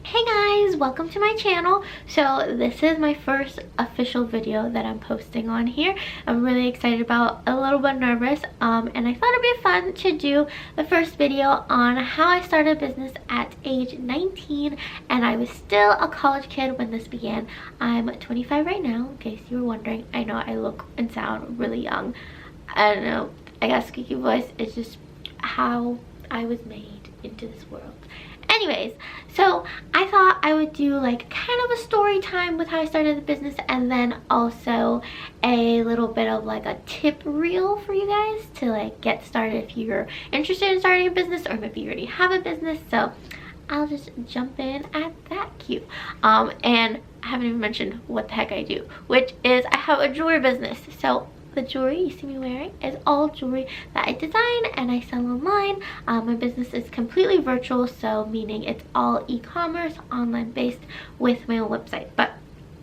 Hey guys, welcome to my channel. So this is my first official video that I'm posting on here. I'm really excited about, a little bit nervous, and I thought it'd be fun to do the first video on how I started a business at age 19, and I was still a college kid when this began. I'm 25 right now, in case you were wondering. I know I look and sound really young. I don't know, I got a squeaky voice. It's just how I was made into this world. Anyways, so I thought I would do like kind of a story time with how I started the business, and then also a little bit of like a tip reel for you guys to like get started if you're interested in starting a business, or maybe you already have a business. So I'll just jump in at that cue. And I haven't even mentioned what the heck I do, which is I have a jewelry business. So the jewelry you see me wearing is all jewelry that I design and I sell online. My business is completely virtual, so meaning it's all e-commerce, online based, with my own website. But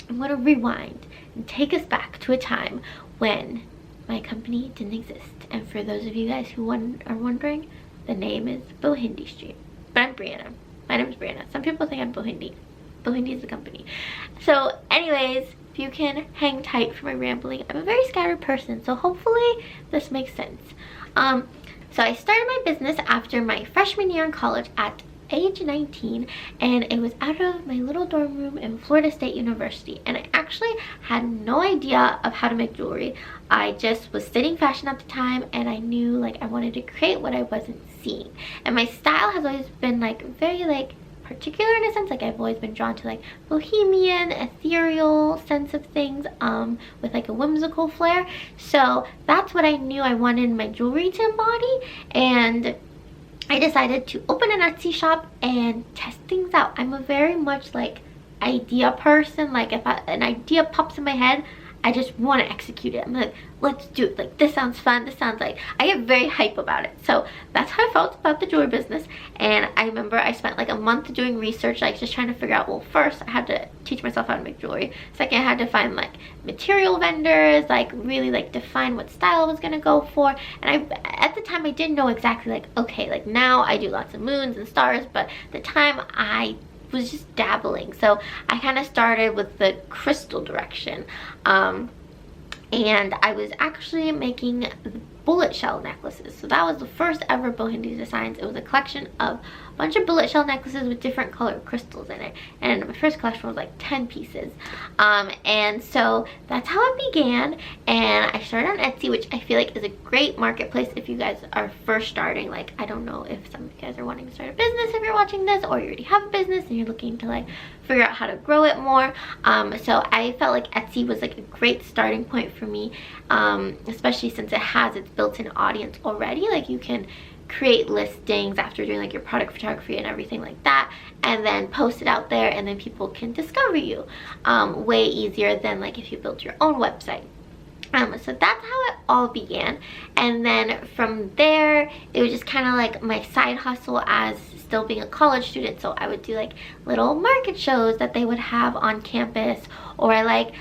I'm going to rewind and take us back to a time when my company didn't exist. And for those of you guys who are wondering, the name is Bohindi Street. But I'm Brianna. My name is Brianna. Some people think I'm Bohindi. Bohindi is the company. So anyways, if you can hang tight for my rambling, I'm a very scattered person, so hopefully this makes sense. So I started my business after my freshman year in college at age 19, and it was out of my little dorm room in Florida State University, and I actually had no idea of how to make jewelry. I just was studying fashion at the time, and I knew like I wanted to create what I wasn't seeing, and my style has always been like very like particular in a sense. Like I've always been drawn to like bohemian, ethereal sense of things, with like a whimsical flair. So that's what I knew I wanted my jewelry to embody, and I decided to open an Etsy shop and test things out. I'm a very much like idea person. Like if an idea pops in my head, I just want to execute it. I'm like, let's do it. Like, this sounds fun. This sounds like, I get very hype about it. So that's how I felt about the jewelry business. And I remember I spent like a month doing research, like just trying to figure out, well, first I had to teach myself how to make jewelry. Second, I had to find like material vendors, like really like define what style I was going to go for. And at the time I didn't know exactly like, okay, like now I do lots of moons and stars, but at the time I was just dabbling. So I kind of started with the crystal direction, and I was actually making bullet shell necklaces. So that was the first ever Bohindi Designs. It was a collection of a bunch of bullet shell necklaces with different colored crystals in it, and my first collection was like 10 pieces, and so that's how it began. And I started on Etsy, which I feel like is a great marketplace if you guys are first starting. Like, I don't know if some of you guys are wanting to start a business if you're watching this, or you already have a business and you're looking to like figure out how to grow it more. So I felt like Etsy was like a great starting point for me, especially since it has its built-in audience already. Like you can create listings after doing like your product photography and everything like that, and then post it out there, and then people can discover you way easier than like if you built your own website. So that's how it all began, and then from there it was just kind of like my side hustle as still being a college student. So I would do like little market shows that they would have on campus, or like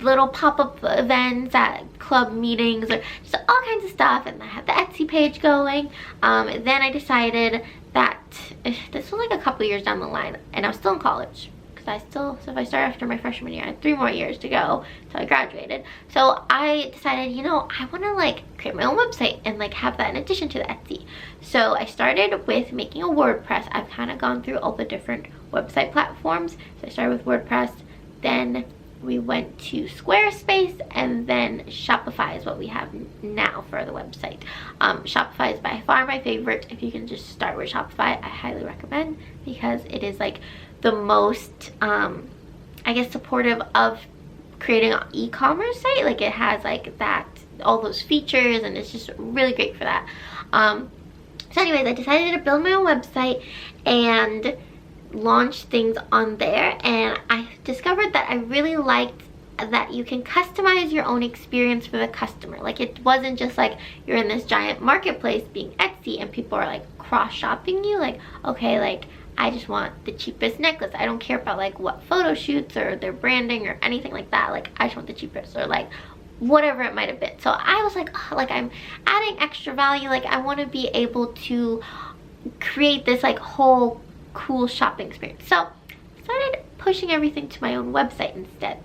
little pop-up events at club meetings, or just all kinds of stuff. And I had the Etsy page going. Then I decided that this was like a couple years down the line, and I was still in college. So if I start after my freshman year, I had 3 more years to go till I graduated. So I decided, you know, I want to like create my own website and like have that in addition to the Etsy. So I started with making a WordPress. I've kind of gone through all the different website platforms. So I started with WordPress, then we went to Squarespace, and then Shopify is what we have now for the website. Shopify is by far my favorite. If you can just start with Shopify, I highly recommend, because it is like the most I guess supportive of creating an e-commerce site. Like it has like that, all those features, and it's just really great for that. So anyways, I decided to build my own website and launch things on there, and I discovered that I really liked that you can customize your own experience for the customer. Like it wasn't just like you're in this giant marketplace being Etsy and people are like cross-shopping you, like, okay, like I just want the cheapest necklace. I don't care about like what photo shoots or their branding or anything like that. Like I just want the cheapest, or like whatever it might have been. So I was like, oh, like I'm adding extra value. Like I want to be able to create this like whole cool shopping experience. So I started pushing everything to my own website instead.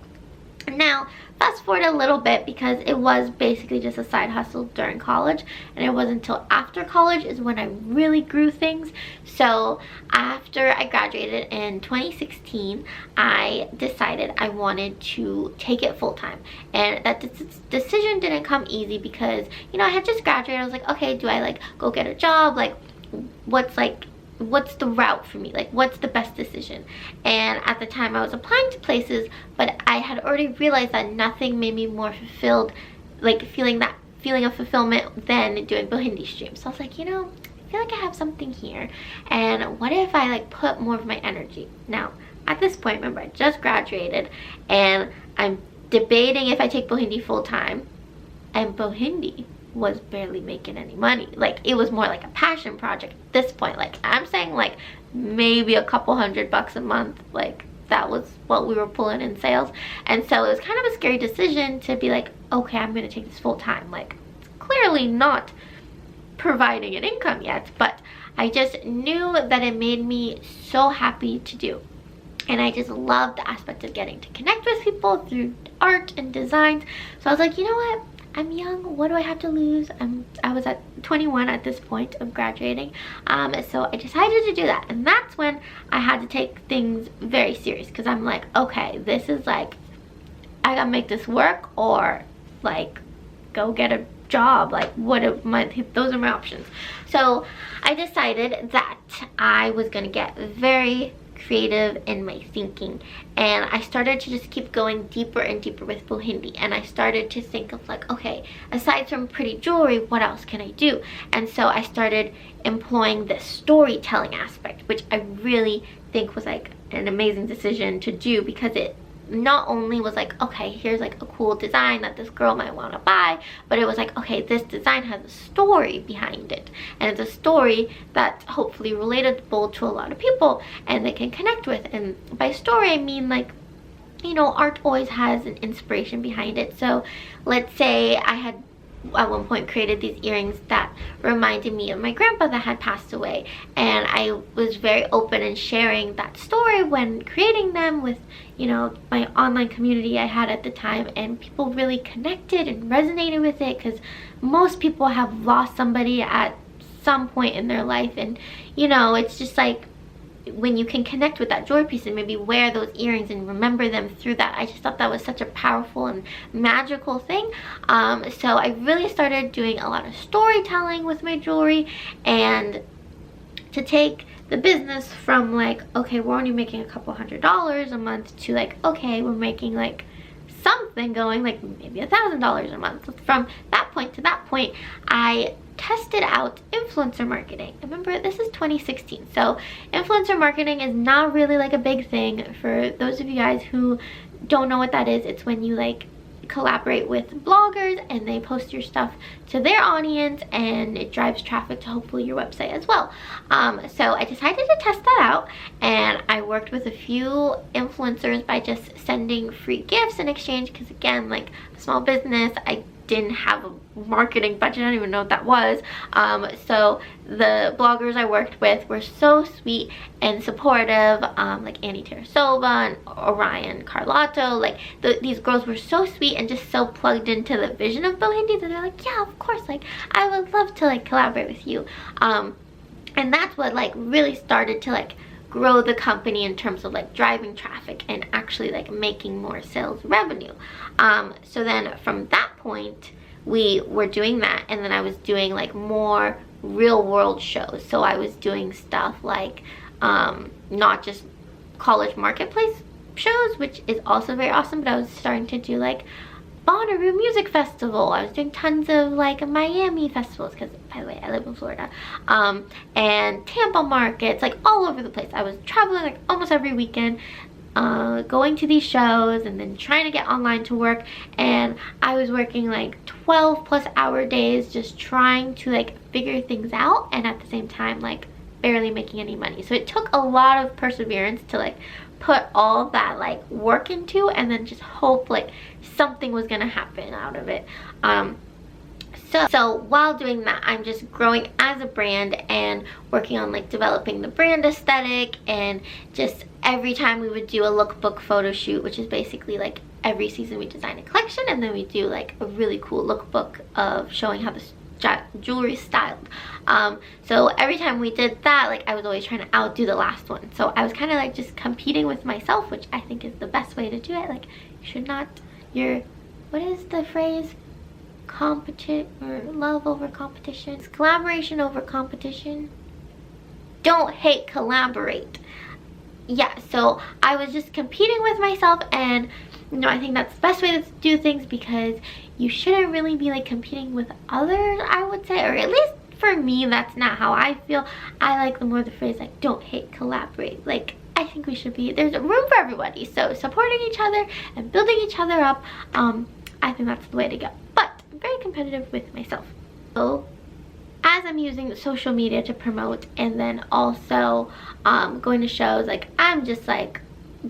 Now, fast forward a little bit, because it was basically just a side hustle during college, and it wasn't until after college is when I really grew things. So after I graduated in 2016, I decided I wanted to take it full-time, and that decision didn't come easy because, you know, I had just graduated. I was like, okay, do I like go get a job? Like, what's the route for me? Like, what's the best decision? And at the time I was applying to places, but I had already realized that nothing made me more fulfilled, like feeling that feeling of fulfillment, than doing Bhindi streams. So I was like, you know, I feel like I have something here, and what if I like put more of my energy? Now at this point, remember, I just graduated and I'm debating if I take Bhindi full time, and Bhindi was barely making any money. Like, it was more like a passion project at this point. Like, I'm saying like maybe a couple $100 a month. Like, that was what we were pulling in sales. And so it was kind of a scary decision to be like, okay, I'm gonna take this full time. Like, it's clearly not providing an income yet, but I just knew that it made me so happy to do. And I just loved the aspect of getting to connect with people through art and designs. So I was like, you know what? I'm young, what do I have to lose? I was at 21 at this point of graduating. So I decided to do that. And that's when I had to take things very serious, because I'm like, okay, this is like, I gotta make this work, or like go get a job. Like, those are my options. So I decided that I was gonna get very creative in my thinking, and I started to just keep going deeper and deeper with Bhindi. And I started to think of like, okay, aside from pretty jewelry, what else can I do? And so I started employing this storytelling aspect, which I really think was like an amazing decision to do, because it not only was like, okay, here's like a cool design that this girl might want to buy, but it was like, okay, this design has a story behind it, and it's a story that's hopefully relatable to a lot of people and they can connect with. And by story, I mean, like, you know, art always has an inspiration behind it. So let's say I had at one point created these earrings that reminded me of my grandpa that had passed away, and I was very open in sharing that story when creating them with, you know, my online community I had at the time, and people really connected and resonated with it, because most people have lost somebody at some point in their life. And you know, it's just like, when you can connect with that jewelry piece and maybe wear those earrings and remember them through that, I just thought that was such a powerful and magical thing. So I really started doing a lot of storytelling with my jewelry, and to take the business from like, okay, we're only making a couple $100 a month, to like, okay, we're making like something going, like maybe $1,000 a month. From that point to that point, I tested out influencer marketing. Remember, this is 2016, so influencer marketing is not really like a big thing. For those of you guys who don't know what that is, it's when you like collaborate with bloggers and they post your stuff to their audience, and it drives traffic to hopefully your website as well. So I decided to test that out, and I worked with a few influencers by just sending free gifts in exchange, because again, like a small business, I didn't have a marketing budget. I don't even know what that was. So the bloggers I worked with were so sweet and supportive, like Annie Terasova and Orion Carlotto. Like these girls were so sweet and just so plugged into the vision of Bhindi that they're like, yeah, of course, like I would love to like collaborate with you. And that's what like really started to like grow the company in terms of like driving traffic and actually like making more sales revenue. So then from that point, we were doing that, and then I was doing like more real world shows. So I was doing stuff like not just college marketplace shows, which is also very awesome, but I was starting to do like Bonnaroo Music Festival. I was doing tons of like Miami festivals, because by the way, I live in Florida, and Tampa markets, like all over the place. I was traveling like almost every weekend, going to these shows and then trying to get online to work. And I was working like 12+ hour days just trying to like figure things out, and at the same time like barely making any money. So it took a lot of perseverance to like put all of that like work into, and then just hope like something was gonna happen out of it. So while doing that, I'm just growing as a brand and working on like developing the brand aesthetic, and just every time we would do a lookbook photo shoot, which is basically like every season we design a collection and then we do like a really cool lookbook of showing how the jewelry is styled. So every time we did that, like I was always trying to outdo the last one. So I was kind of like just competing with myself, which I think is the best way to do it. Like you should not, what is the phrase? Competition or love over competition? It's collaboration over competition. Don't hate, collaborate. Yeah, so I was just competing with myself, and you know, I think that's the best way to do things, because you shouldn't really be like competing with others, I would say, or at least for me, that's not how I feel. I like the more the phrase like don't hate, collaborate. Like I think we should be, there's a room for everybody, so supporting each other and building each other up, I think that's the way to go. But I'm very competitive with myself. So as I'm using social media to promote, and then also going to shows, like I'm just like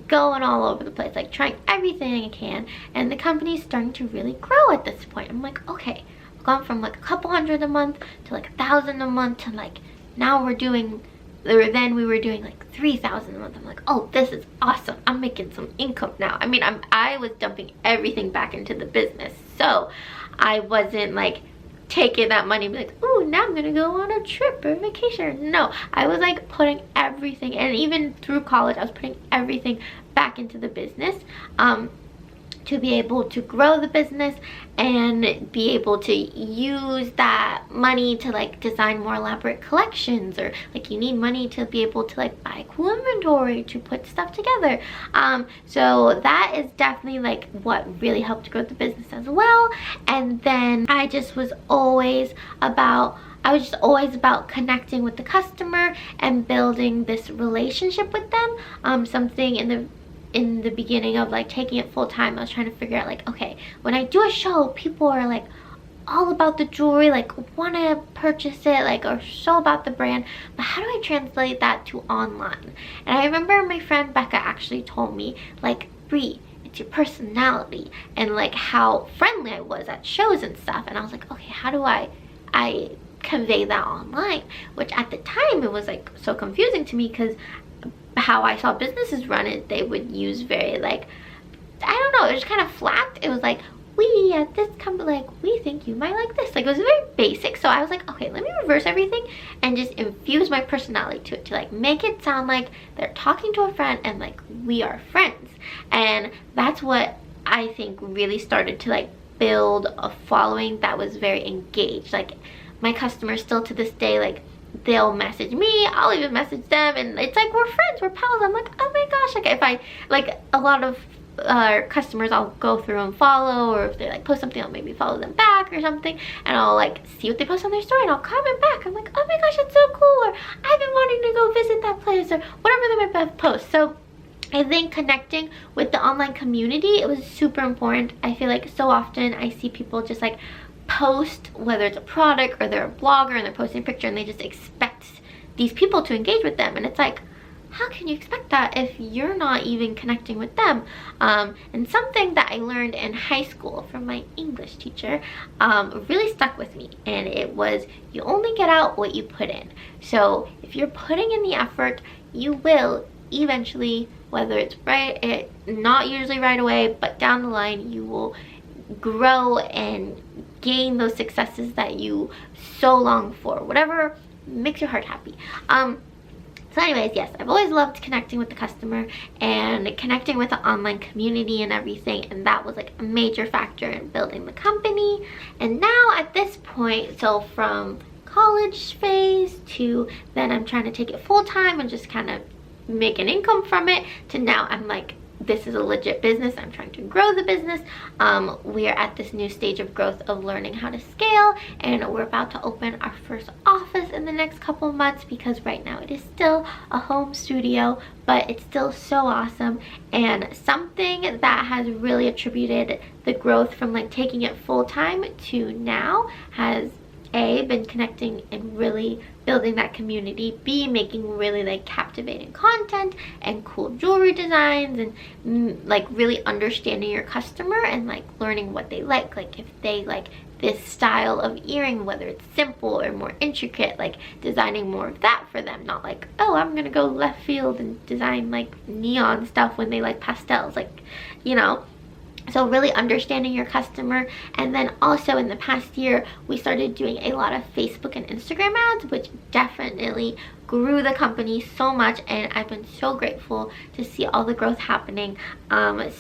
going all over the place, like trying everything I can, and the company's starting to really grow at this point. I'm like, okay, I've gone from like a couple hundred a month to like 1,000 a month to like now we're doing, or then we were doing like 3,000 a month. I'm like, oh, this is awesome. I'm making some income now. I mean, I was dumping everything back into the business, so I wasn't like taking that money and be like, oh, now I'm gonna go on a trip or vacation. No, I was like putting everything, and even through college I was putting everything back into the business, to be able to grow the business and be able to use that money to like design more elaborate collections, or like you need money to be able to like buy cool inventory to put stuff together. So that is definitely like what really helped grow the business as well. And then I was always about connecting with the customer and building this relationship with them. Something in the beginning of like taking it full time, I was trying to figure out like, okay, when I do a show, people are like all about the jewelry, like want to purchase it, like are so about the brand, but how do I translate that to online? And I remember my friend Becca actually told me like, Brie, it's your personality and like how friendly I was at shows and stuff. And I was like, okay, how do I convey that online? Which at the time it was like so confusing to me, because how I saw businesses run it, they would use very like, I don't know, it was kind of flat. It was like, we at this company, like we think you might like this. Like it was very basic. So I was like, okay, let me reverse everything and just infuse my personality to it, to like make it sound like they're talking to a friend and like we are friends. And that's what I think really started to like build a following that was very engaged. Like my customers still to this day, like they'll message me, I'll even message them, and it's like we're friends, we're pals. I'm like, oh my gosh, like if I like a lot of customers, I'll go through and follow, or if they like post something, I'll maybe follow them back or something, and I'll like see what they post on their story and I'll comment back. I'm like, oh my gosh, that's so cool, or I've been wanting to go visit that place, or whatever they might post. So I think connecting with the online community, it was super important. I feel like so often I see people just like post, whether it's a product or they're a blogger and they're posting a picture, and they just expect these people to engage with them, and it's like, how can you expect that if you're not even connecting with them? And something that I learned in high school from my English teacher really stuck with me, and it was, you only get out what you put in. So if you're putting in the effort, you will eventually, whether it's not usually right away, but down the line, you will grow and gain those successes that you so long for, whatever makes your heart happy. So anyways, yes, I've always loved connecting with the customer and connecting with the online community and everything, and that was like a major factor in building the company. And now at this point, so from college phase to then I'm trying to take it full time and just kind of make an income from it, to now I'm like, this is a legit business. I'm trying to grow the business. We are at this new stage of growth of learning how to scale, and we're about to open our first office in the next couple of months, because right now it is still a home studio, but it's still so awesome. And something that has really attributed the growth from like taking it full time to now has been connecting and really building that community, B, making really like captivating content and cool jewelry designs, and like really understanding your customer and like learning what they like if they like this style of earring, whether it's simple or more intricate, like designing more of that for them, not like, oh, I'm gonna go left field and design like neon stuff when they like pastels, like, you know. So really understanding your customer. And then also in the past year, we started doing a lot of Facebook and Instagram ads, which definitely grew the company so much, and I've been so grateful to see all the growth happening.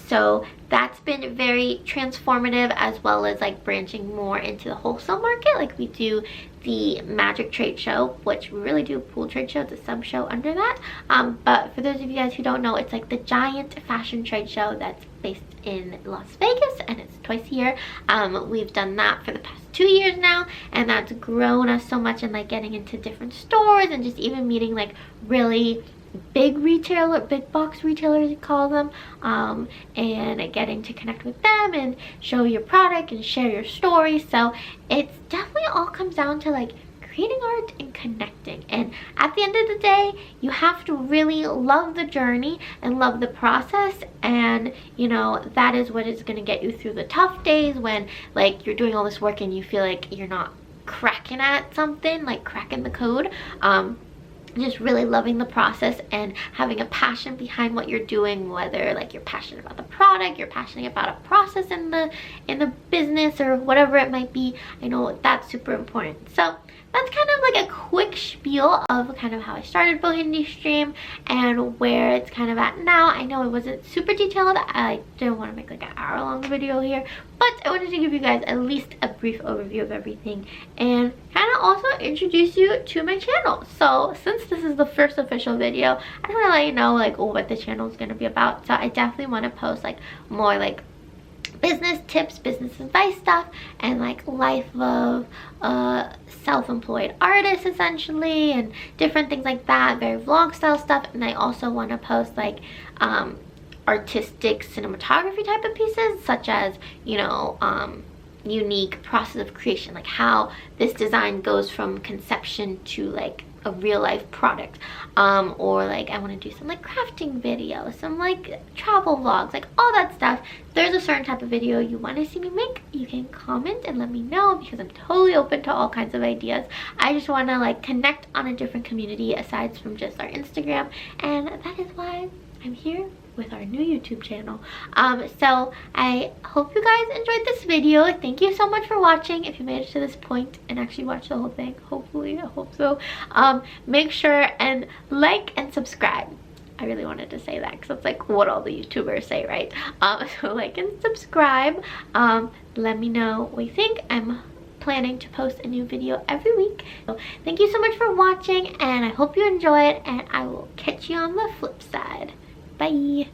So that's been very transformative, as well as like branching more into the wholesale market. Like we do the Magic Trade Show, which we really do a pool trade show, it's a sub show under that. But for those of you guys who don't know, it's like the giant fashion trade show that's based in Las Vegas, and it's twice a year. We've done that for the past 2 years now, and that's grown us so much in like getting into different stores and just even meeting like really big box retailers, you call them, and getting to connect with them and show your product and share your story. So it's definitely all comes down to like creating art and connecting, and at the end of the day, you have to really love the journey and love the process. And you know, that is what is going to get you through the tough days when like you're doing all this work and you feel like you're not cracking at something, like cracking the code. Just really loving the process and having a passion behind what you're doing, whether like you're passionate about the product, you're passionate about a process in the business, or whatever it might be. I know that's super important. So that's kind of like a quick spiel of kind of how I started Bohindi Stream and where it's kind of at now. I know it wasn't super detailed. I didn't want to make like an hour-long video here, but I wanted to give you guys at least a brief overview of everything and kind of also introduce you to my channel. So since this is the first official video, I just want to let you know like what the channel is going to be about. So I definitely want to post like more like business tips, business advice stuff, and like life of self-employed artist essentially, and different things like that, very vlog style stuff. And I also want to post like artistic cinematography type of pieces, such as, you know, unique process of creation, like how this design goes from conception to like a real life product, or like I want to do some like crafting videos, some like travel vlogs, like all that stuff. If there's a certain type of video you want to see me make, you can comment and let me know, because I'm totally open to all kinds of ideas. I just want to like connect on a different community aside from just our Instagram, and that is why I'm here with our new YouTube channel. So I hope you guys enjoyed this video. Thank you so much for watching. If you made it to this point and actually watched the whole thing, hopefully, I hope so, make sure and like and subscribe. I really wanted to say that because that's like what all the YouTubers say, right? So like and subscribe. Let me know what you think. I'm planning to post a new video every week. So thank you so much for watching, and I hope you enjoy it, and I will catch you on the flip side. Bye.